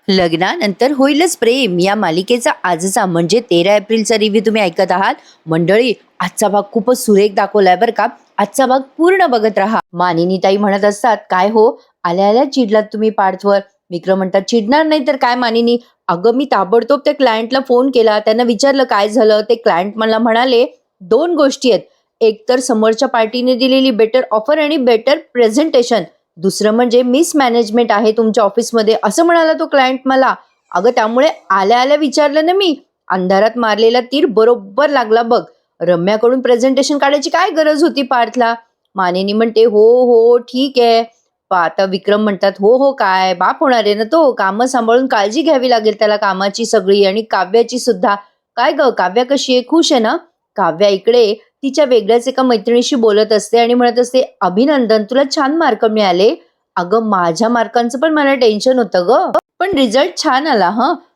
लग्नानंतर होईलच प्रेम या मालिकेचा आजचा म्हणजे 13 एप्रिलचा रिव्ह्यू तुम्ही ऐकत आहात. मंडळी, आजचा भाग खूपच सुरेख दाखवलाय बरं का. आजचा भाग पूर्ण बघत राहा. मानिनी ताई म्हणत असतात, काय हो आल्या आल्या चिडलात तुम्ही पार्थवर. विक्रम म्हणतात, चिडणार नाही तर काय मानिनी. अगं मी ताबडतोब त्या क्लायंटला फोन केला, त्यांना विचारलं काय झालं. ते क्लायंट मला म्हणाले दोन गोष्टी आहेत, एक तर समोरच्या पार्टीने दिलेली बेटर ऑफर आणि बेटर प्रेझेंटेशन, दुसरं म्हणजे मिसमॅनेजमेंट आहे तुमच्या ऑफिसमध्ये, असं म्हणाला तो क्लायंट मला. अगं त्यामुळे आल्या आल्या विचारलं ना मी. अंधारात मारलेला तीर बरोबर लागला बघ. रम्याकडून प्रेझेंटेशन काढायची काय गरज होती पार्थला. मानिनी म्हणते हो हो ठीक आहे. आता विक्रम म्हणतात हो हो काय बाप होणार आहे ना तो, कामं सांभाळून काळजी घ्यावी लागेल त्याला कामाची सगळी आणि काव्याची सुद्धा. काय ग काव्या कशी आहे, खुश आहे ना. काव्या इकडे तिच्या वेगळ्याच एका मैत्रिणीशी बोलत असते आणि म्हणत असते, अभिनंदन तुला छान मार्क मिळाले. अगं माझ्या मार्कांचं पण मला टेन्शन होतं ग, पण रिझल्ट छान आला.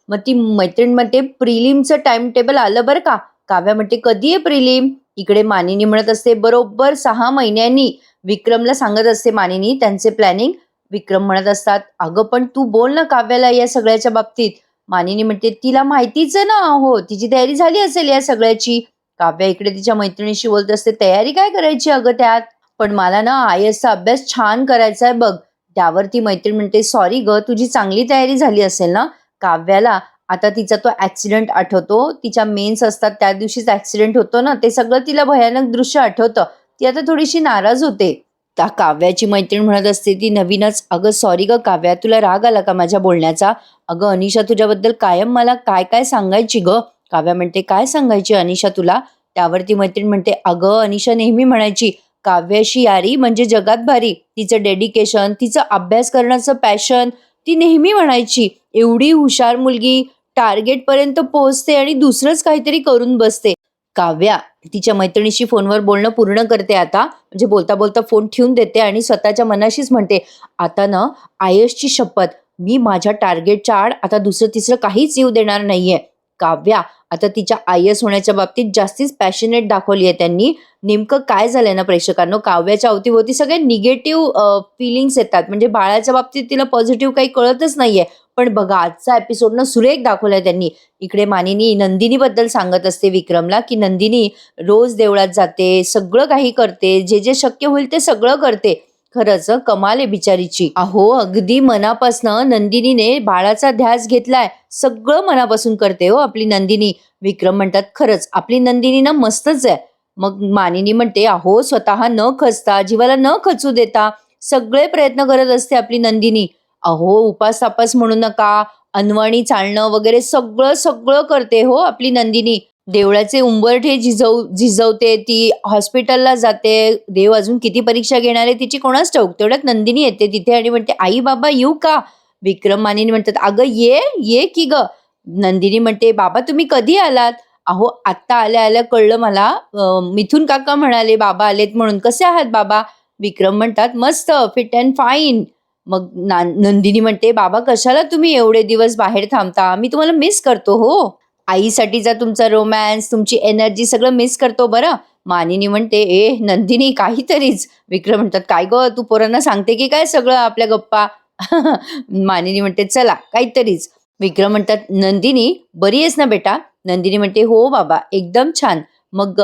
मग ती मैत्रीण म्हणते प्रिलिमचं टाइम टेबल आलं बरं का. काव्या म्हणते कधी आहे प्रिलिम. इकडे मानिनी म्हणत असते बरोबर 6 महिन्यांनी. विक्रमला सांगत असते मानिनी त्यांचे प्लॅनिंग. विक्रम म्हणत असतात, अगं पण तू बोल ना काव्याला या सगळ्याच्या बाबतीत. मानिनी म्हणते तिला माहितीच आहे ना, हो तिची तयारी झाली असेल या सगळ्याची. काव्या इकडे तिच्या मैत्रिणीशी बोलत असते, तयारी काय करायची अगं त्यात, पण मला ना आय एसचा अभ्यास छान करायचा आहे बघ. त्यावरती मैत्रीण म्हणते सॉरी ग, तुझी चांगली तयारी झाली असेल ना. काव्याला आता तिचा तो ऍक्सिडेंट आठवतो, तिच्या मेन्स असतात त्या दिवशीच ऍक्सिडेंट होतो ना, ते सगळं तिला भयानक दृश्य आठवतं. ती आता थोडीशी नाराज होते. त्या काव्याची मैत्रीण म्हणत असते ती नवीनच, अगं सॉरी ग काव्या, तुला राग आला का माझ्या बोलण्याचा. अगं अनिशा तुझ्याबद्दल कायम मला काय काय सांगायची ग. काव्या म्हणते काय सांगायची अनिशा तुला. त्यावरती मैत्रीण म्हणते, अगं अनिशा नेहमी म्हणायची काव्याशी यारी म्हणजे जगात भारी. तिचं डेडिकेशन, तिचं अभ्यास करण्याचं पॅशन, ती नेहमी म्हणायची एवढी हुशार मुलगी टार्गेट पर्यंत पोहोचते आणि दुसरंच काहीतरी करून बसते. काव्या तिच्या मैत्रिणीशी फोनवर बोलणं पूर्ण करते आता, म्हणजे बोलता बोलता फोन ठेवून देते आणि स्वतःच्या मनाशीच म्हणते, आता ना आयशची शपथ, मी माझ्या टार्गेटच्या आड आता दुसरं तिसरं काहीच येऊ देणार नाहीये. काव्या आता तिच्या आय एस होण्याच्या बाबतीत जास्तीच पॅशनेट दाखवली आहे त्यांनी. नेमकं काय झालंय ना प्रेक्षकांनो, काव्याच्या अवतीभोवती सगळे निगेटिव्ह फिलिंग्स येतात, म्हणजे बाळाच्या बाबतीत तिला पॉझिटिव्ह काही कळतच नाहीये. पण बघा आजचा एपिसोडनं सुरेख दाखवलाय त्यांनी. इकडे मानिनी नंदिनी बद्दल सांगत असते विक्रमला, की नंदिनी रोज देवळात जाते, सगळं काही करते, जे जे शक्य होईल ते सगळं करते. खरंच कमाल आहे बिचारीची. अहो अगदी मनापासनं नंदिनीने बाळाचा ध्यास घेतलाय, सगळं मनापासून करते हो आपली नंदिनी. विक्रम म्हणतात खरंच आपली नंदिनी ना मस्तच आहे. मग मानिनी म्हणते, अहो स्वतः न खचता, जीवाला न खचू देता सगळे प्रयत्न करत असते आपली नंदिनी. अहो उपास तापास म्हणू नका, अनवाणी चालणं वगैरे सगळं सगळं करते हो आपली नंदिनी. देवळाचे उंबरठे झिजवते ती, हॉस्पिटलला जाते. देव अजून किती परीक्षा घेणार आहे तिची कोणाच ठाऊक. तेवढ्यात नंदिनी येते तिथे आणि म्हणते, आई बाबा येऊ का. विक्रम मानिनी म्हणतात, अगं ये ये की ग. नंदिनी म्हणते, बाबा तुम्ही कधी आलात. अहो आत्ता आल्या आल्या कळलं मला, मिथून काका म्हणाले बाबा आलेत म्हणून. कसे आहात बाबा. विक्रम म्हणतात मस्त, फिट अँड फाईन. मग नंदिनी म्हणते, बाबा कशाला तुम्ही एवढे दिवस बाहेर थांबता, मी तुम्हाला मिस करतो हो. आईसाठीचा तुमचा रोमॅन्स, तुमची एनर्जी सगळं मिस करतो बरं. मानिनी म्हणते, ए नंदिनी काहीतरीच. विक्रम म्हणतात, काय ग तू पोरांना सांगते की काय सगळं आपल्या गप्पा. मानिनी म्हणते चला काहीतरीच. विक्रम म्हणतात, नंदिनी बरी आहेस ना बेटा. नंदिनी म्हणते हो बाबा एकदम छान. मग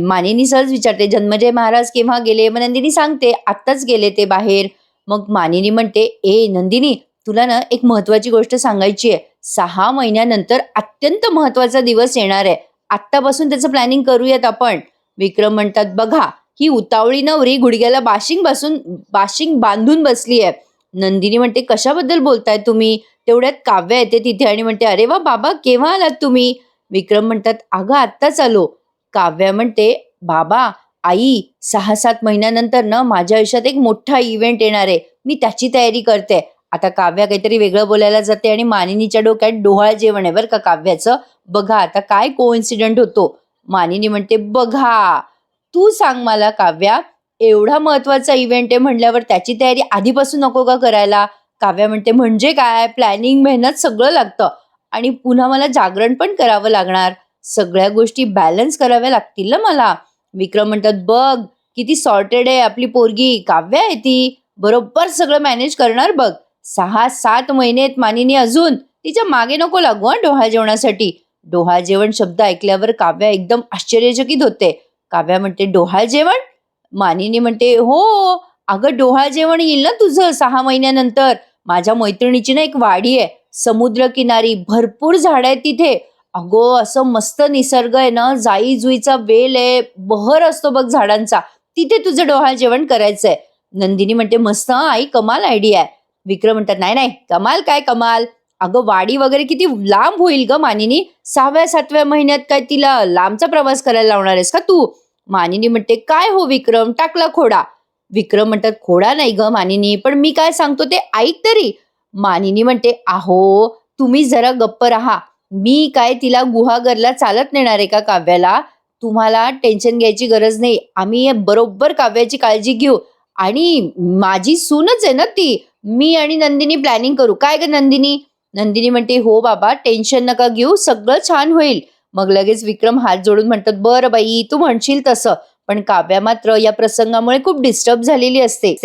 मानिनी सहज विचारते, जन्मजय महाराज केव्हा गेले. मग नंदिनी सांगते आत्ताच गेले ते बाहेर. मग मानिनी म्हणते, ए नंदिनी तुला ना एक महत्वाची गोष्ट सांगायची आहे. 6 महिन्यानंतर अत्यंत महत्वाचा दिवस येणार आहे, आत्तापासून त्याचं प्लॅनिंग करूयात आपण. विक्रम म्हणतात, बघा ही उतावळी नवरी गुडघ्याला बाशिंग बांधून बसली आहे. नंदिनी म्हणते, कशाबद्दल बोलताय तुम्ही. तेवढ्यात काव्या येते तिथे आणि म्हणते, अरे वा बाबा केव्हा आलात तुम्ही. विक्रम म्हणतात, अगं आत्ताच आलो. काव्या म्हणते, बाबा आई 6-7 महिन्यानंतर ना माझ्या आयुष्यात एक मोठा इव्हेंट येणार आहे, मी त्याची तयारी करते. आता काव्या काहीतरी वेगळं बोलायला जाते आणि मानिनीच्या डोक्यात डोहाळ जेवण आहे बरं का काव्याचं. बघा आता काय कोइन्सिडेंट होतो. मानिनी म्हणते, बघा तू सांग मला काव्या, एवढा महत्वाचा इव्हेंट आहे म्हणल्यावर त्याची तयारी आधीपासून नको का करायला. काव्या म्हणते, म्हणजे काय, प्लॅनिंग मेहनत सगळं लागतं आणि पुन्हा मला जागरण पण करावं लागणार, सगळ्या गोष्टी बॅलन्स कराव्या लागतील ना मला. विक्रम म्हणतात, बघ किती सॉर्टेड आहे आपली पोरगी. काव्या आहे ती, बरोबर सगळं मॅनेज करणार बघ. 6-7 महिने आहेत मानिनी अजून. तिच्या मागे नको लागू हं डोहाळ जेवणासाठी. डोहाळ जेवण शब्द ऐकल्यावर काव्या एकदम आश्चर्यचकित होते. काव्या म्हणते, डोहाळ जेवण? मानिनी म्हणते, हो. अगं डोहाळ जेवण येईल ना तुझं 6 महिन्यानंतर. माझ्या मैत्रिणीची ना एक वाडी आहे समुद्रकिनारी, भरपूर झाडं आहेत तिथे. अगं असं मस्त निसर्ग आहे ना, जाई जुईचा वेल आहे, बहर असतो बघ झाडांचा. तिथे तुझं डोहाळ जेवण करायचंय. नंदिनी म्हणते, मस्त हं आई, कमाल आयडिया आहे. विक्रम म्हणतात, नाही नाही, कमाल काय कमाल. अगं वाडी वगैरे किती लांब होईल ग मानिनी. 6व्या-7व्या महिन्यात काय तिला लांबचा प्रवास करायला लावणार आहेस का तू? मानिनी म्हणते, काय हो विक्रम, टाकला खोडा. विक्रम म्हणतात, खोडा नाही ग मानिनी, पण मी काय सांगतो ते ऐक तरी. मानिनी म्हणते, अहो तुम्ही जरा गप्प राहा. मी काय तिला गुहागरला चालत नेणार आहे का काव्याला? तुम्हाला टेन्शन घ्यायची गरज नाही. आम्ही बरोबर काव्याची काळजी घेऊ. आणि माझी सूनच आहे ना ती. मी आणि नंदिनी प्लॅनिंग करू. काय ग नंदिनी? नंदिनी म्हणते, हो बाबा, टेन्शन नका घेऊ, सगळं छान होईल. मग लगेच विक्रम हात जोडून म्हणतात, बरं बाई, तू म्हणशील तसं. पण काव्या मात्र या प्रसंगामुळे खूप डिस्टर्ब झालेली असते.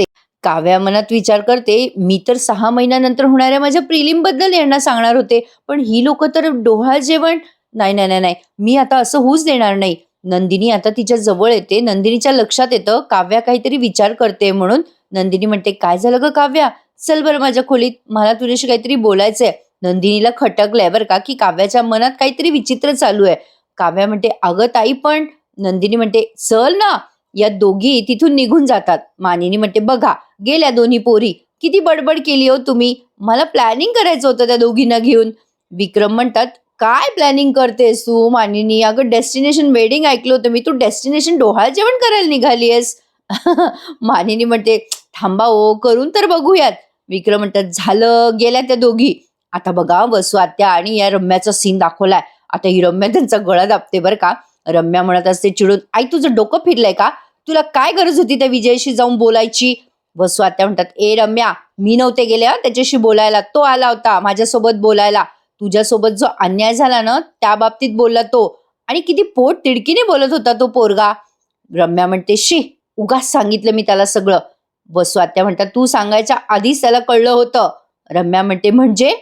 काव्या मनात विचार करते, मी तर 6 महिन्यानंतर होणाऱ्या माझ्या प्रिलिम बद्दल यांना सांगणार होते, पण ही लोक तर डोहाळ जेवण. नाही नाही नाही नाही, मी आता असं होऊच देणार नाही. नंदिनी आता तिच्या जवळ येते. नंदिनीच्या लक्षात येतं काव्या काहीतरी विचार करते म्हणून. नंदिनी म्हणते, काय झालं ग काव्या? चल बरं माझ्या खोलीत, मला तुझ्याशी काहीतरी बोलायचंय. नंदिनीला खटकलंय बरं का, की काव्याच्या मनात काहीतरी विचित्र चालू आहे. काव्या म्हणते, अगं ताई पण. नंदिनी म्हणते, चल ना. या दोघी तिथून निघून जातात. मानिनी म्हणते, बघा गेल्या दोन्ही पोरी. किती बडबड केली हो तुम्ही. मला प्लॅनिंग करायचं होतं त्या दोघींना घेऊन. विक्रम म्हणतात, काय प्लॅनिंग करतेस तू मानिनी? अगं डेस्टिनेशन वेडिंग ऐकलं होतं मी, तू डेस्टिनेशन डोहाळ जेवण करायला निघालीयस. मानिनी म्हणते, थांबा हो, करून तर बघूयात. विक्रम म्हणतात, झालं, गेल्या त्या दोघी. आता बघा वसू आत्या आणि या रम्याचा सीन दाखवलाय. आता ही रम्या त्यांचा गळा दाबते बरं का. रम्या म्हणत असते चिडून, आई तुझं डोकं फिरलंय का? तुला काय गरज होती त्या विजयशी जाऊन बोलायची? वसू आत्या म्हणतात, ए रम्या, मी नव्हते गेले त्याच्याशी बोलायला, तो आला होता माझ्यासोबत बोलायला. तुझ्यासोबत जो अन्याय झाला ना त्या बाबतीत बोलला तो. आणि किती पोट तिडकीने बोलत होता तो पोरगा. रम्या म्हणते, शी, उगाच सांगितलं मी त्याला सगळं. वसू आत्या म्हणतात, तू सांगायच्या आधीच त्याला कळलं होतं. रम्या म्हणते, म्हणजे?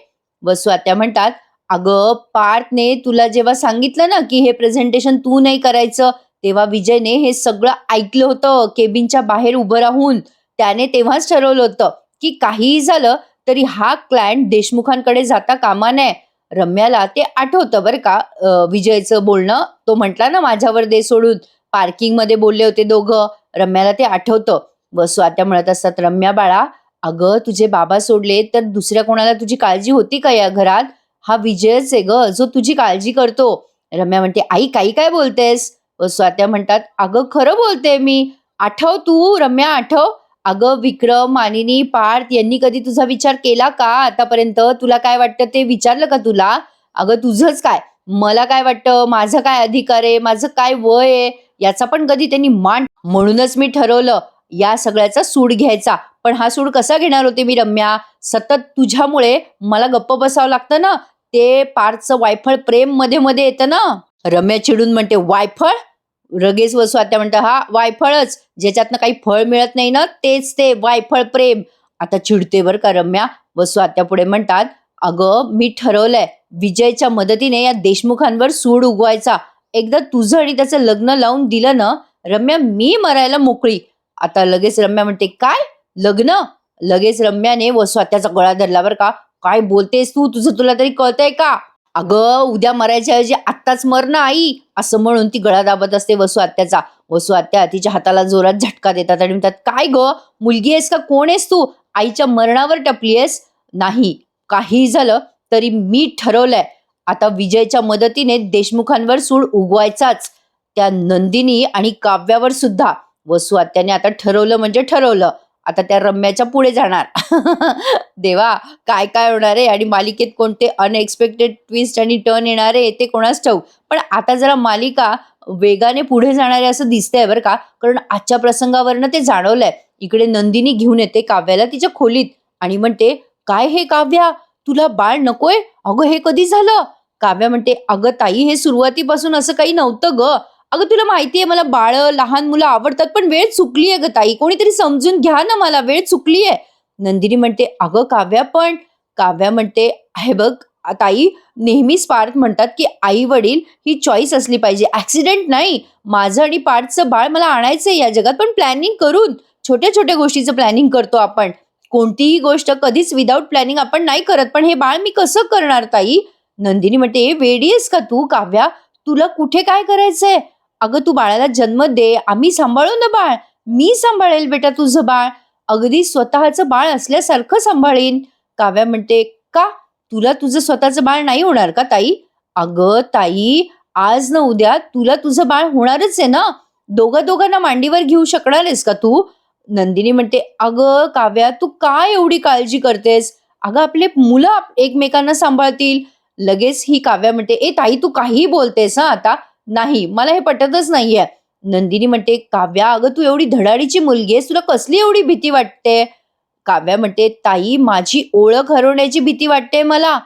वसू आत्या म्हणतात, अगं पार्थने तुला जेव्हा सांगितलं ना की हे प्रेझेंटेशन तू नाही करायचं, तेव्हा विजयने हे सगळं ऐकलं होतं केबिनच्या बाहेर उभं राहून. त्याने तेव्हाच ठरवलं होतं की काहीही झालं तरी हा क्लायंट देशमुखांकडे जाता कामा नये. रम्याला ते आठवतं बरं का, विजयचं बोलणं. तो म्हटला ना, माझ्यावर दे सोडून. पार्किंग मध्ये बोलले होते दोघं. रम्याला ते आठवतं. वसू आत्या म्हणत असतात, रम्या बाळा, अगं तुझे बाबा सोडले तर दुसऱ्या कोणाला तुझी काळजी होती का या घरात? हा विजयच आहे ग जो तुझी काळजी करतो. रम्या म्हणते, आई काही काय बोलतेस? वसू आत्या म्हणतात, अगं खरं बोलते मी. आठव तू रम्या, आठव. अगं विक्रम, मानिनी, पार्थ यांनी कधी तुझा विचार केला का आतापर्यंत? तुला काय वाटतं ते विचारलं का तुला? अगं तुझंच काय, मला काय वाटतं, माझं काय अधिकार आहे, माझं काय वय आहे, याचा पण कधी त्यांनी मान. म्हणूनच मी ठरवलं या सगळ्याचा सूड घ्यायचा. पण हा सूड कसा घेणार होते मी रम्या? सतत तुझ्यामुळे मला गप्प बसावं लागतं ना. ते पार्थचं वायफळ प्रेम मध्ये मध्ये येतं ना. रम्या चिडून म्हणते, वायफळ? लगेच वसू आत्या म्हणतात, हा वायफळच, ज्याच्यातनं काही फळ मिळत नाही ना तेच ते वायफळ प्रेम. आता चिडते बरं का रम्या. वसू आत्या पुढे म्हणतात, अगं मी ठरवलंय विजयच्या मदतीने या देशमुखांवर सूड उगवायचा. एकदा तुझं आणि त्याचं लग्न लावून दिलं ना रम्या, मी मरायला मोकळी. आता लगेच रम्या म्हणते, काय लग्न? लगेच रम्याने वसू आत्याचा गळा धरला बरं का. काय बोलतेस तू? तुझं तुला तरी कळतंय का? अगं उद्या मरायच्या ऐवजी आत्ताच मर ना आई, असं म्हणून ती गळा दाबत असते वसू आत्याचा. वसू आत्या तिच्या हाताला जोरात झटका देतात आणि म्हणतात, काय ग, मुलगी आहेस का कोण आहेस तू? आईच्या मरणावर टपली आहेस? नाही, काही झालं तरी मी ठरवलंय आता विजयच्या मदतीने देशमुखांवर सूड उगवायचाच, त्या नंदिनी आणि काव्यावर सुद्धा. वसू आत्याने आता ठरवलं म्हणजे ठरवलं. आता त्या रम्याच्या पुढे जाणार. देवा, काय काय होणार आहे आणि मालिकेत कोणते अनएक्सपेक्टेड ट्विस्ट आणि टर्न येणार आहे ते कोणाच ठाऊक. पण आता जरा मालिका वेगाने पुढे जाणारे असं दिसतंय बरं का, कारण आजच्या प्रसंगावरनं ते जाणवलंय. इकडे नंदिनी घेऊन येते काव्याला तिच्या खोलीत आणि म्हणते, काय हे काव्या, तुला बाळ नकोय? अगं हे कधी झालं? काव्या म्हणते, अगं ताई, हे सुरुवातीपासून असं काही नव्हतं ग. अगं तुला माहितीये मला बाळ, लहान मुलं आवडतात, पण वेळ चुकलीये ग ताई, कोणीतरी समजून घ्या ना, मला वेळ चुकलीये. नंदिनी म्हणते, अगं काव्या पण. काव्या म्हणते, हे बघ ताई, नेहमीच पार्थ म्हणतात की आई वडील ही चॉईस असली पाहिजे, ऍक्सिडेंट नाही. माझं आणि पार्थचं बाळ मला आणायचंय या जगात, पण प्लॅनिंग करून. छोट्या छोट्या गोष्टीचं प्लॅनिंग करतो आपण. कोणतीही गोष्ट कधीच विदाऊट प्लॅनिंग आपण नाही करत. पण हे बाळ मी कसं करणार ताई? नंदिनी म्हणते, वेडी आहेस का तू काव्या? तुला कुठे काय करायचंय? अगं तू बाळाला जन्म दे, आम्ही सांभाळू ना बाळ. मी सांभाळेल बेटा तुझं बाळ, अगदी स्वतःचं बाळ असल्यासारखं सांभाळीन. काव्या म्हणते, का? तुला तुझं स्वतःचं बाळ नाही होणार का ताई? अगं ताई, आज ना उद्या तुला तुझं बाळ होणारच आहे ना. दोघांना मांडीवर घेऊ शकणार आहेस का तू? नंदिनी म्हणते, अगं काव्या, तू काय एवढी काळजी करतेस? अगं आपले मुलं एकमेकांना सांभाळतील. लगेच ही काव्या म्हणते, ए ताई, तू काहीही बोलतेस हा आता. नाही, मला हे पटतच नाहीये. नंदिनी म्हणते, काव्या, अगं तू एवढी धडाडीची मुलगी आहेस, तुला कसली एवढी भीती वाटते? काव्या म्हणते, ताई, माझी ओळख हरवण्याची भीती वाटते मला.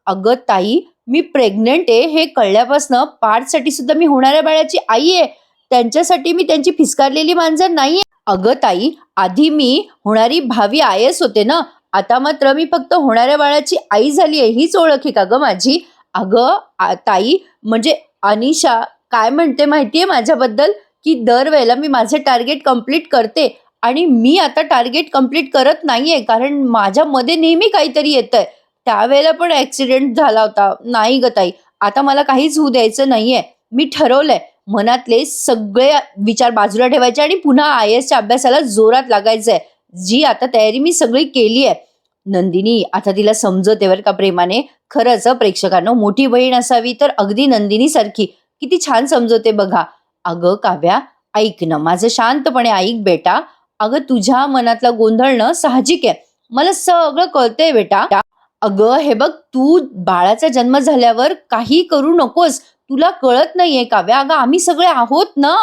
अगं ताई, मी प्रेग्नंट आहे हे कळल्यापासनं पार्थसाठी सुद्धा मी होणाऱ्या बाळाची आई आहे. त्यांच्यासाठी मी त्यांची फिसकारलेली मांजर नाहीये. अगं ताई, आधी मी होणारी भावी आयस होते ना. आता मात्र मी फक्त होणाऱ्या बाळाची आई झाली आहे. हीच ओळख आहे का ग माझी? अगं ताई, म्हणजे अनिशा काय म्हणते माहितीये माझ्याबद्दल, की दरवेळेला मी माझे टार्गेट कम्प्लीट करते आणि मी आता टार्गेट कम्प्लीट करत नाहीये, कारण माझ्यामध्ये नेहमी काहीतरी येतंय. त्यावेळेला पण ऍक्सिडेंट झाला होता. नाही ग ताई, आता मला काहीच होऊ द्यायचं नाहीये. मी ठरवलंय, मनातले सगळे विचार बाजूला ठेवायचे आणि पुन्हा आय एसच्या अभ्यासाला जोरात लागायचंय. जी आता तयारी मी सगळी केली आहे. नंदिनी आता तिला समजवते बरं का प्रेमाने. खरंच प्रेक्षकांनो, मोठी बहीण असावी तर अगदी नंदिनी सारखी. किती छान समजवते बघा. अगं काव्या, ऐक ना, माझं शांतपणे ऐक बेटा. अगं तुझ्या मनातला गोंधळणं साहजिक आहे, मला सगळं कळतंय बेटा. अगं हे बघ, तू बाळाचा जन्म झाल्यावर काही करू नकोस. तुला कळत नाहीये काव्या, अगं आम्ही सगळे आहोत ना.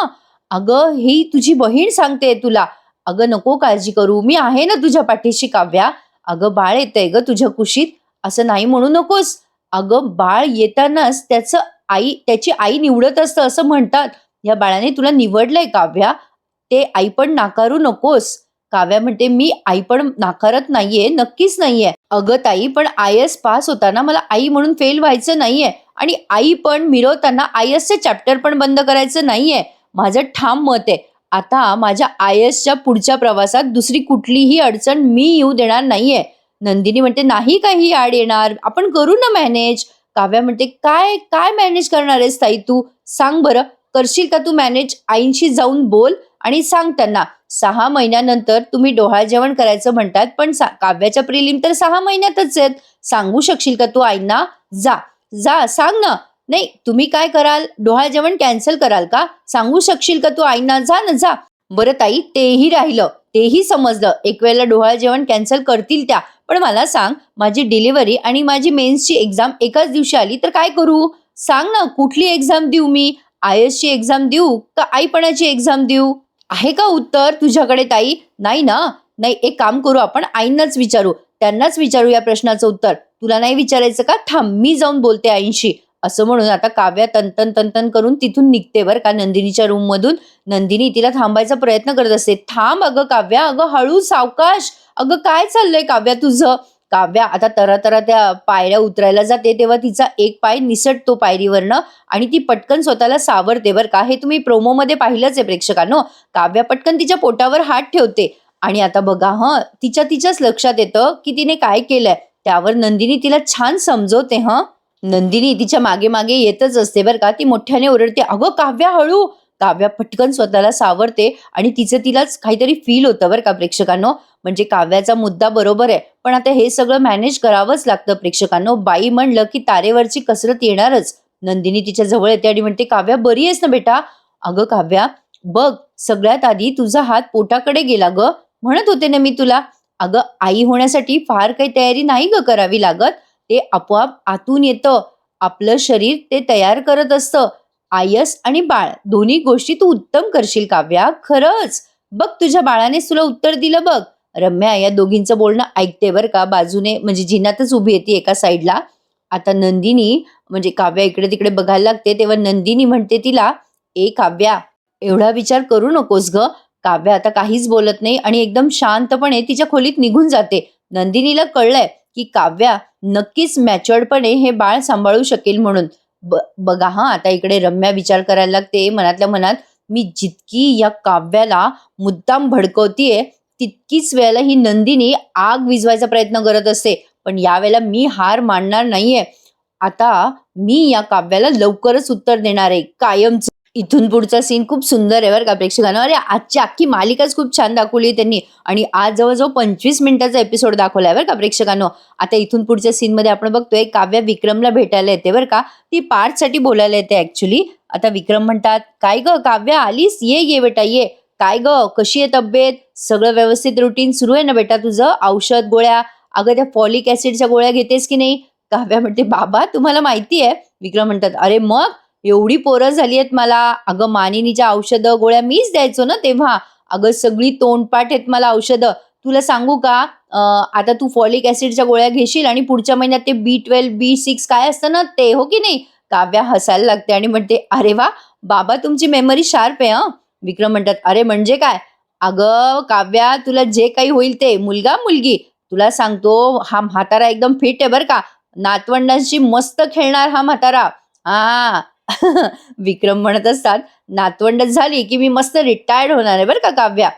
अगं ही तुझी बहीण सांगते तुला. अगं नको काळजी करू, मी आहे ना तुझ्या पाठीशी काव्या. अगं बाळ येतंय ग तुझ्या कुशीत, असं नाही म्हणू नकोस. अगं बाळ येतानाच त्याची आई निवडत असतं असं म्हणतात. या बाळाने तुला निवडलंय काव्या, ते आई पण नाकारू नकोस. काव्या म्हणते, मी आई पण नाकारत नाहीये, नक्कीच नाहीये. अगं ताई, पण आय एस पास होताना मला आई म्हणून फेल व्हायचं नाहीये आणि आई पण मिळवताना आय एसचे चॅप्टर पण बंद करायचं नाहीये. माझं ठाम मत आहे. आता माझ्या आय एसच्या पुढच्या प्रवासात दुसरी कुठलीही अडचण मी येऊ देणार नाहीये. नंदिनी म्हणते, नाही काही आड येणार, आपण करू ना मॅनेज. काव्या म्हणते, काय काय मॅनेज करणार आहेस ताई तू? सांग बरं, करशील का तू मॅनेज? आईंशी जाऊन बोल आणि सांग त्यांना 6 महिन्यानंतर तुम्ही डोहाळ जेवण करायचं म्हणतात, पण काव्याच्या प्रिलिम तर 6 महिन्यातच आहेत. सांगू शकशील का तू आईंना? जा जा, सांग ना. नाही, तुम्ही काय कराल? डोहाळ जेवण कॅन्सल कराल का? सांगू शकशील का तू आईंना? जा ना जा. बरं ताई, तेही राहिलं, तेही समजलं. एक वेळेला डोहाळ जेवण कॅन्सल करतील त्या, पण मला सांग, माझी डिलिव्हरी आणि माझी मेन्सची एक्झाम एकाच दिवशी आली तर काय करू? सांग ना, कुठली एक्झाम देऊ मी? आय एसची एक्झाम देऊ का आईपणाची एक्झाम देऊ? आहे का उत्तर तुझ्याकडे ताई? नाही ना. नाही, एक काम करू, आपण आईंनाच विचारू, त्यांनाच विचारू या प्रश्नाचं उत्तर. तुला नाही विचारायचं का? थांब, मी जाऊन बोलते आईंशी. असं म्हणून आता काव्या तनतन तनतन करून तिथून निघते बरं का नंदिनीच्या रूम मधून. नंदिनी तिला थांबायचा प्रयत्न करत असते. थांब अगं काव्या, अगं हळू, सावकाश. अगं काय चाललंय काव्या तुझं? काव्या आता तरा त्या पायऱ्या उतरायला जाते तेव्हा तिचा एक पाय निसटतो पायरीवरनं आणि ती पटकन स्वतःला सावरते बरं का. हे तुम्ही प्रोमोमध्ये पाहिलंच आहे प्रेक्षकांनो. काव्या पटकन तिच्या पोटावर हात ठेवते आणि आता बघा तिच्याच लक्षात येतं की तिने काय केलंय. त्यावर नंदिनी तिला छान समजवते. नंदिनी तिच्या मागे मागे येतच असते बरं का. ती मोठ्याने ओरडते, अगं काव्या हळू. काव्या पटकन स्वतःला सावरते आणि तिलाच काहीतरी फील होतं बरं का प्रेक्षकांनो. म्हणजे काव्याचा मुद्दा बरोबर आहे, पण आता हे सगळं मॅनेज करावंच लागतं प्रेक्षकांनो. बाई म्हणलं की तारेवरची कसरत येणारच. नंदिनी तिच्या जवळ येते आणि म्हणते, काव्या बरी आहेस ना बेटा? अगं काव्या, बघ, सगळ्यात आधी तुझा हात पोटाकडे गेला ग. म्हणत होते ना मी तुला. अगं आई होण्यासाठी फार काही तयारी नाही ग करावी लागत, ते आपोआप आतून येतं. आपलं शरीर ते तयार करत असतं. आयस आणि बाळ दोन्ही गोष्टी तू उत्तम करशील काव्या, खरंच. बघ, तुझ्या बाळानेच तुला उत्तर दिलं बघ. रम्या या दोघींचं बोलणं ऐकते बरं का बाजूने, म्हणजे जिन्यातच उभी येते एका साईडला. आता नंदिनी म्हणजे काव्या इकडे तिकडे बघायला लागते तेव्हा नंदिनी म्हणते तिला, ए काव्या, एवढा विचार करू नकोस ग. काव्य आता काहीच बोलत नाही आणि एकदम शांतपणे तिच्या खोलीत निघून जाते. नंदिनीला कळलंय की काव्या नक्कीच मॅच्युअर्डपणे हे बाळ सांभाळू शकेल म्हणून. बघा हा, आता इकडे रम्या विचार करायला लागते मनातल्या मनात, मी जितकी या काव्याला मुद्दाम भडकवतीये तितकीच वेळेला ही नंदिनी आग विझवायचा प्रयत्न करत असते. पण यावेळेला मी हार मानणार नाहीये. आता मी या काव्याला लवकरच उत्तर देणार आहे कायमच. इथून पुढचा सीन खूप सुंदर आहे बरं का प्रेक्षकांनो. अरे आजची अख्खी मालिकाच खूप छान दाखवली आहे त्यांनी आणि आज जवळजवळ 25 मिनिटाचा एपिसोड दाखवलाय बरं का प्रेक्षकांनो. आता इथून पुढच्या सीन मध्ये आपण बघतोय काव्या विक्रमला भेटायला येते बरं का. ती पार्थसाठी बोलायला येते ऍक्च्युली. आता विक्रम म्हणतात, काय ग काव्या आलीस, ये ये बेटा ये. काय ग कशी आहे तब्येत, सगळं व्यवस्थित रुटीन सुरू आहे ना बेटा तुझं, औषध गोळ्या, अगं त्या फॉलिक ऍसिडच्या गोळ्या घेतेस की नाही. काव्या म्हणते, बाबा तुम्हाला माहिती आहे. विक्रम म्हणतात, अरे मग एवढी पोरं झाली आहेत मला, अगं मानिनीच्या औषधं गोळ्या मीच द्यायचो ना तेव्हा. अगं सगळी तोंडपाठ आहेत मला औषधं. तुला सांगू का, आता तू फॉलिक ऍसिडच्या गोळ्या घेशील आणि पुढच्या महिन्यात ते B12 B6 काय असतं ना ते, हो की नाही. काव्या हसायला लागते आणि म्हणते, अरे वा बाबा तुमची मेमरी शार्प आहे हं. विक्रम म्हणतात, अरे म्हणजे काय. अगं काव्या तुला जे काही होईल ते, मुलगा मुलगी, तुला सांगतो हा म्हातारा एकदम फिट आहे बरं का. नातवंडांशी मस्त खेळणार हा म्हातारा. हा. विक्रम म्हणत असतात, नातवंड झाली की मी मस्त रिटायर्ड होणार आहे बरं का काव्या.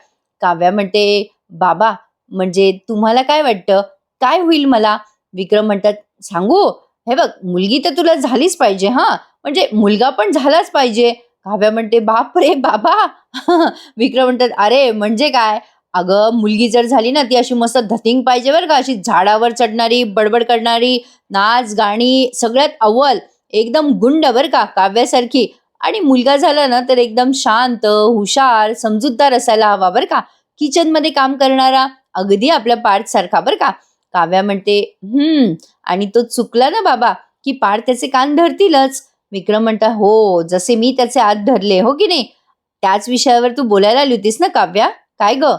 काव्या म्हणते, बाबा म्हणजे तुम्हाला काय वाटतं, काय होईल मला. विक्रम म्हणतात, सांगू, हे बघ मुलगी तर तुला झालीच पाहिजे हा, म्हणजे मुलगा पण झालाच पाहिजे. काव्या म्हणते, बाप रे बाबा. विक्रम म्हणतात, अरे म्हणजे काय. अगं मुलगी जर झाली ना ती अशी मस्त धतिंग पाहिजे बरं का, अशी झाडावर चढणारी, बडबड करणारी, नाच गाणी सगळ्यात अव्वल, एकदम गुंड बरं का काव्यासारखी. आणि मुलगा झाला ना तर एकदम शांत, हुशार, समजूतदार असायला हवा बरं का. किचन मध्ये काम करणारा, अगदी आपल्या पार्थ सारखा बरं का. काव्या म्हणते, आणि तो चुकला ना बाबा की पार्थ त्याचे कान धरतीलच. विक्रम म्हणता, हो जसे मी त्याचे हात धरले, हो की नाही. त्याच विषयावर तू बोलायला आली होतीस ना काव्या, काय ग.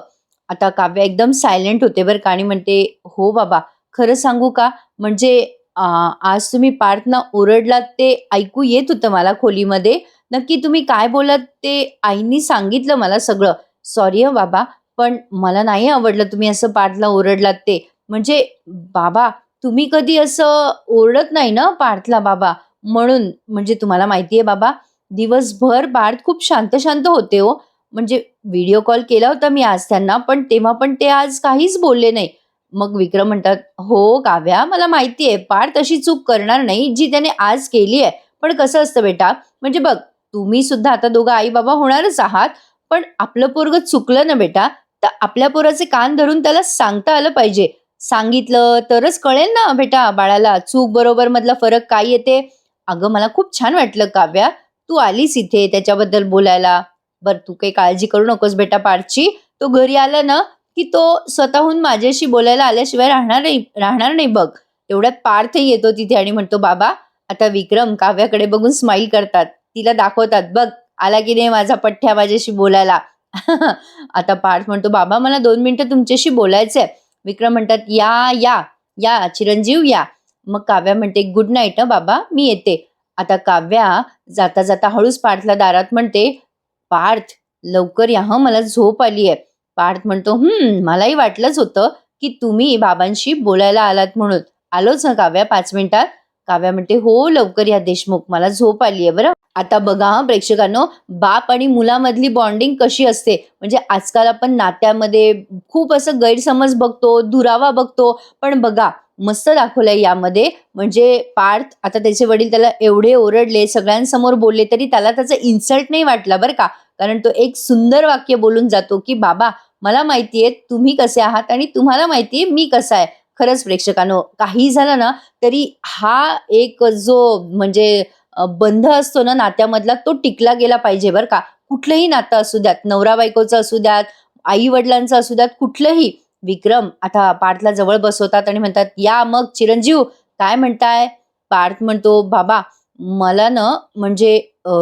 आता काव्या एकदम सायलेंट होते बरं का आणि म्हणते, हो बाबा खरं सांगू का, म्हणजे आज तुम्ही पार्थना ओरडलात ते ऐकू येत होतं मला खोलीमध्ये. नक्की तुम्ही काय बोलात ते आईनी सांगितलं मला सगळं. सॉरी हं बाबा, पण मला नाही आवडलं तुम्ही असं पार्थला ओरडलात ते. म्हणजे बाबा तुम्ही कधी असं ओरडत नाही ना पार्थला बाबा, म्हणून. म्हणजे तुम्हाला माहिती आहे बाबा, दिवसभर पार्थ खूप शांत शांत होते हो. म्हणजे व्हिडिओ कॉल केला होता मी आज त्यांना, पण तेव्हा पण ते आज काहीच बोलले नाही. मग विक्रम म्हणतात, हो काव्या मला माहिती आहे पार्थ अशी चूक करणार नाही जी त्याने आज केली आहे. पण कसं असतं बेटा, म्हणजे बघ तुम्ही सुद्धा आता दोघं आई बाबा होणारच आहात. पण आपलं पोरग चुकलं ना बेटा, तर आपल्या पोराचे कान धरून त्याला सांगता आलं पाहिजे. सांगितलं तरच कळेल ना बेटा बाळाला चूक बरोबर मधला फरक काय येते. अगं मला खूप छान वाटलं काव्या, तू आलीस इथे त्याच्याबद्दल बोलायला. बर तू काही काळजी करू नकोस बेटा पार्थची. तो घरी आला ना की तो स्वतःहून माझ्याशी बोलायला आल्याशिवाय राहणार नाही बघ. तेवढ्यात पार्थ येतो तिथे आणि म्हणतो, बाबा. आता विक्रम काव्याकडे बघून स्माईल करतात, तिला दाखवतात, बघ आला की नाही माझा पठ्ठ्या माझ्याशी बोलायला. आता पार्थ म्हणतो, बाबा मला 2 मिनिटं तुमच्याशी बोलायचंय. विक्रम म्हणतात, या या या चिरंजीव या. मग काव्या म्हणते, गुड नाईट बाबा मी येते. आता काव्या जाता जाता हळूच पार्थला दारात म्हणते, पार्थ लवकर या हं, मला झोप आली आहे. पार्थ म्हणतो, मलाही वाटलंच होतं की तुम्ही बाबांशी बोलायला आलात म्हणून. आलोच ना काव्या 5 मिनिटात. काव्या म्हणते, हो लवकर या देशमुख, मला झोप आली आहे बरं. आता बघा हं प्रेक्षकांनो, बाप आणि मुलामधली बॉन्डिंग कशी असते. म्हणजे आजकाल आपण नात्यामध्ये खूप असं गैरसमज बघतो, दुरावा बघतो. पण बघा मस्त दाखवलंय यामध्ये. म्हणजे पार्थ आता त्याचे वडील त्याला एवढे ओरडले, सगळ्यांसमोर बोलले, तरी त्याला त्याचा इन्सल्ट नाही वाटला बरं का. कारण तो एक सुंदर वाक्य बोलून जातो की बाबा मला माहितीये तुम्ही कसे आहात आणि तुम्हाला माहितीये मी कसा आहे. खरंच प्रेक्षकांनो, काही झालं ना तरी हा एक जो म्हणजे बंध असतो ना नात्यामधला, तो टिकला गेला पाहिजे बरं का. कुठलंही नातं असू द्यात, नवरा बायकोचं असू द्यात, आई वडिलांचं असू द्यात, कुठलंही. विक्रम आता पार्थला जवळ बसवतात आणि म्हणतात, या मग चिरंजीव काय म्हणताय. पार्थ म्हणतो, बाबा मला ना म्हणजे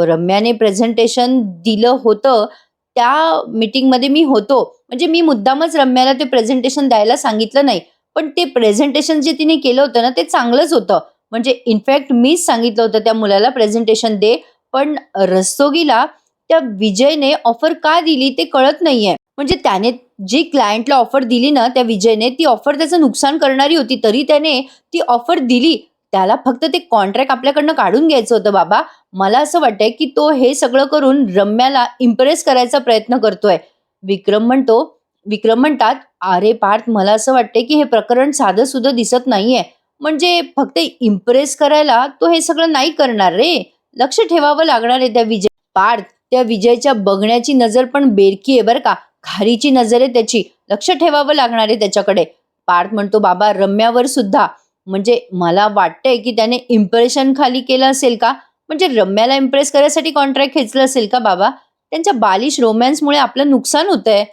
रम्याने प्रेझेंटेशन दिलं होतं, त्या मीटिंगमध्ये मी होतो. म्हणजे मी मुद्दामच रम्याला ते प्रेझेंटेशन द्यायला सांगितलं नाही. पण ते प्रेझेंटेशन जे तिने केलं होतं ना ते चांगलंच होतं. म्हणजे इनफॅक्ट मीच सांगितलं होतं त्या मुलाला प्रेझेंटेशन दे. पण रस्तोगीला त्या विजयने ऑफर का दिली ते कळत नाहीये. म्हणजे त्याने जी क्लायंटला ऑफर दिली ना त्या विजयने, ती ऑफर त्याचं नुकसान करणारी होती, तरी त्याने ती ऑफर दिली. त्याला फक्त ते कॉन्ट्रॅक्ट आपल्याकडनं काढून घ्यायचं होतं बाबा. मला असं वाटतंय की तो हे सगळं करून रम्याला इम्प्रेस करायचा प्रयत्न करतोय. विक्रम म्हणतो विक्रम म्हणतात, "अरे पार्थ, मला असं वाटतंय की हे प्रकरण साधं-सुधं दिसत नाहीये. म्हणजे फक्त इम्प्रेस करायला तो हे सगळं नाही करणार रे. लक्ष ठेवावं लागणार आहे त्या विजय." पार्थ, त्या विजयच्या बघण्याची नजर पण बेरकी आहे बरं का. खारीची नजर आहे त्याची. लक्ष ठेवावं लागणार आहे त्याच्याकडे. पार्थ म्हणतो, "बाबा, रम्यावर सुद्धा म्हणजे मला वाटतंय की त्याने इम्प्रेशन खाली केलं असेल का? म्हणजे रम्याला इम्प्रेस करायसाठी कॉन्ट्रॅक्ट खेचलं असेल का बाबा? त्यांच्या बालिश रोमॅन्समुळे आपलं नुकसान होतंय."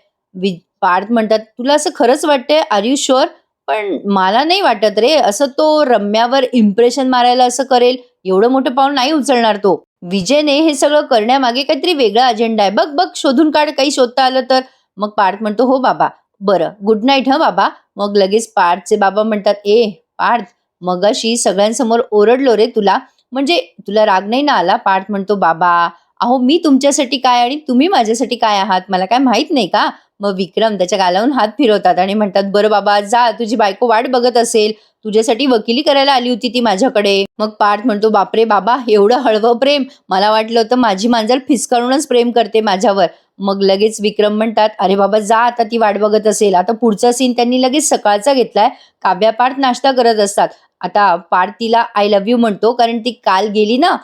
पार्थ म्हणतात, "तुला असं खरंच वाटतंय? Are you sure?" पण मला नाही वाटत रे, असं तो रम्यावर इम्प्रेशन मारायला असं करेल. एवढं मोठं पाऊल नाही उचलणार तो. विजयने हे सगळं करण्यामागे काहीतरी वेगळा अजेंडा आहे. बघ बघ, शोधून काढ, काही शोधता आलं तर. मग पार्थ म्हणतो, "हो बाबा, बरं, गुड नाईट हं बाबा." मग लगेच पार्थचे बाबा म्हणतात, "ए पार्थ, मगाशी सगळ्यांसमोर ओरडलो रे तुला, म्हणजे तुला राग नाही ना आला?" पार्थ म्हणतो, "बाबा, अहो मी तुमच्यासाठी काय आणि तुम्ही माझ्यासाठी काय आहात, मला काय माहित नाही का?" मग विक्रम त्याच्या गालावरून हात फिरवतात आणि म्हणतात, "बरं बाबा, जा, तुझी बायको वाट बघत असेल. तुझ्यासाठी वकिली करायला आली होती ती माझ्याकडे." मग पार्थ म्हणतो, "बापरे बाबा, एवढं हळवं प्रेम? मला वाटलं होतं माझी मांजर फिसकाळूनच प्रेम करते माझ्यावर." मग लगेच विक्रम म्हणतात, "अरे बाबा, जा, आता ती वाट बघत असेल." आता पुढचा सीन त्यांनी लगेच सकाळचा घेतलाय. काव्या पार्थ नाश्ता करत असतात. आता पार्थ तिला आय लव्ह यू म्हणतो, कारण ती काल गेली ना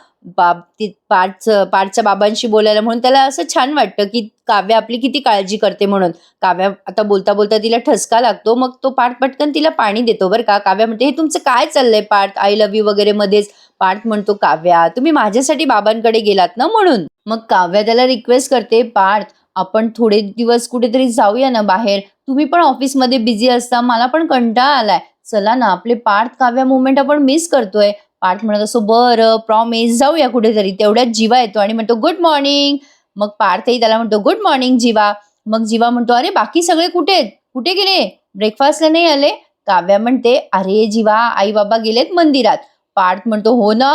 ती पार्थच्या बाबांशी बोलायला, म्हणून त्याला असं छान वाटतं की काव्या आपली किती काळजी करते म्हणून. काव्या आता बोलता बोलता तिला ठसका लागतो. मग तो पार्थ पटकन तिला पाणी देतो बरं का. काव्या म्हणते, "हे तुमचं काय चाललंय पार्थ, आय लव्ह यू वगैरे मध्येच?" पार्थ म्हणतो, "काव्या, तुम्ही माझ्यासाठी बाबांकडे गेलात ना म्हणून." मग काव्या त्याला रिक्वेस्ट करते, "पार्थ, आपण थोडे दिवस कुठेतरी जाऊया ना बाहेर. तुम्ही पण ऑफिसमध्ये बिझी असता, मला पण कंटाळा आलाय. चला ना, आपले पार्थ काव्या मुवमेंट आपण मिस करतोय." पार्थ म्हणत असो, "बरं, प्रॉमिस, जाऊया कुठेतरी." तेवढ्यात जीवा येतो आणि म्हणतो, "गुड मॉर्निंग." मग पार्थही त्याला म्हणतो, "गुड मॉर्निंग जीवा." मग जीवा म्हणतो, "अरे बाकी सगळे कुठे आहेत? कुठे गेले? ब्रेकफास्टला नाही आले?" काव्या म्हणते, "अरे जीवा, आई बाबा गेलेत मंदिरात." पार्थ म्हणतो, "हो ना."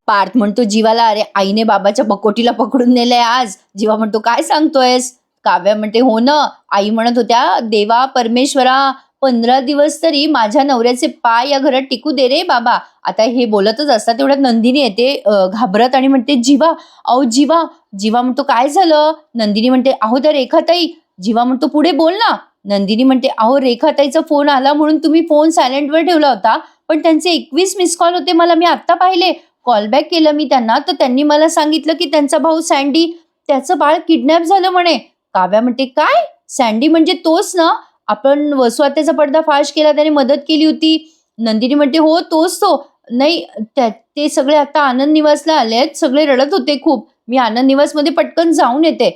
पार्थ म्हणतो जीवाला, "अरे आईने बाबाच्या बकोटीला पकडून नेलंय आज." जीवा म्हणतो, "काय सांगतोयस?" काव्या म्हणते, "हो ना, आई म्हणत होत्या, देवा परमेश्वरा, 15 दिवस तरी माझ्या नवऱ्याचे पाय या घरात टिकू दे रे बाबा." आता हे बोलतच असतात, तेवढ्यात नंदिनी येते घाबरत आणि म्हणते, "जीवा, अहो जीवा." जीवा म्हणतो, "काय झालं?" नंदिनी म्हणते, "अहो त्या रेखाताई." जीवा म्हणतो, "पुढे बोल ना." नंदिनी म्हणते, "अहो रेखाताईचा फोन आला म्हणून तुम्ही फोन सायलेंटवर ठेवला होता, पण त्यांचे 21 मिस कॉल होते, मला मी आत्ता पाहिले. कॉल बॅक केलं मी त्यांना, तर त्यांनी मला सांगितलं की त्यांचा भाऊ सँडी, त्याचं बाळ किडनॅप झालं म्हणे." काव्या म्हणते, "काय? सँडी म्हणजे तोच ना, आपण वसुहत्याचा पडदा फाश केला, त्याने मदत केली होती?" नंदिनी म्हणते, "हो, तोच तो. नाही, ते सगळे आता आनंद निवासला आले आहेत. सगळे रडत होते खूप. मी आनंद निवासमध्ये पटकन जाऊन येते."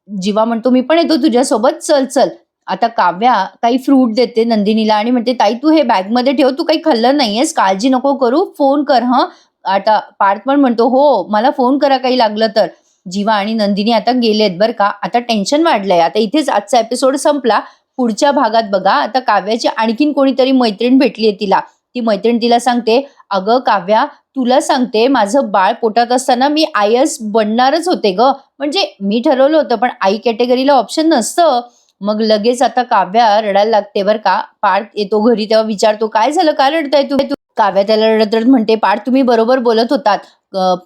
जीवा म्हणतो, "मी पण येतो तुझ्यासोबत. चल, चल." आता काव्या काही फ्रूट देते नंदिनीला आणि म्हणते, "ताई, तू हे बॅगमध्ये ठेव. तू काही खाल्लं नाहीयेस. काळजी नको करू. फोन कर हं." आता पार्थ पण म्हणतो, "हो, मला फोन करा काही लागलं तर." जीवा आणि नंदिनी आता गेलेत बरं का. आता टेन्शन वाढलंय. आता इथेच आजचा एपिसोड संपला. पुढच्या भागात बघा, आता काव्याची आणखीन कोणीतरी मैत्रीण भेटली तिला. ती मैत्रीण तिला सांगते, "अगं काव्या, तुला सांगते, माझं बाळ पोटात असताना मी आयएस बनणारच होते गं. म्हणजे मी ठरवलं होतं, पण आई कॅटेगरीला ऑप्शन नसतं." मग लगेच आता काव्या रडायला लागते बरं का. पार्थ येतो घरी तेव्हा विचारतो, "काय झालं? का रडताय तुम्ही?" काव्या त्याला रडत रडत म्हणते, "पार्थ, तुम्ही बरोबर बोलत होतात."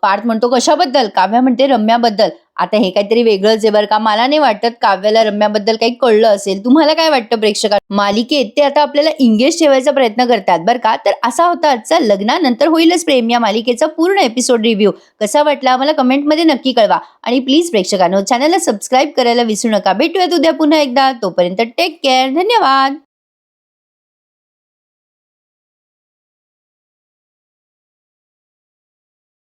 पार्थ म्हणतो, "कशाबद्दल?" काव्या म्हणते, "रम्याबद्दल." आता हे काहीतरी वेगळंच आहे बरं का. मला नाही वाटत काव्याला रम्याबद्दल काही कळलं असेल. तुम्हाला काय वाटतं प्रेक्षकांनो? मालिकेत ते आता आपल्याला एंगेज ठेवायचा प्रयत्न करतात बरं का. तर असा होता आजचा लग्नानंतर होईलच प्रेम या मालिकेचा पूर्ण एपिसोड रिव्ह्यू. कसा वाटला मला कमेंटमध्ये नक्की कळवा. आणि प्लीज प्रेक्षकांनो, चॅनलला सबस्क्राईब करायला विसरू नका. भेटूयात उद्या पुन्हा एकदा. तोपर्यंत टेक केअर. धन्यवाद.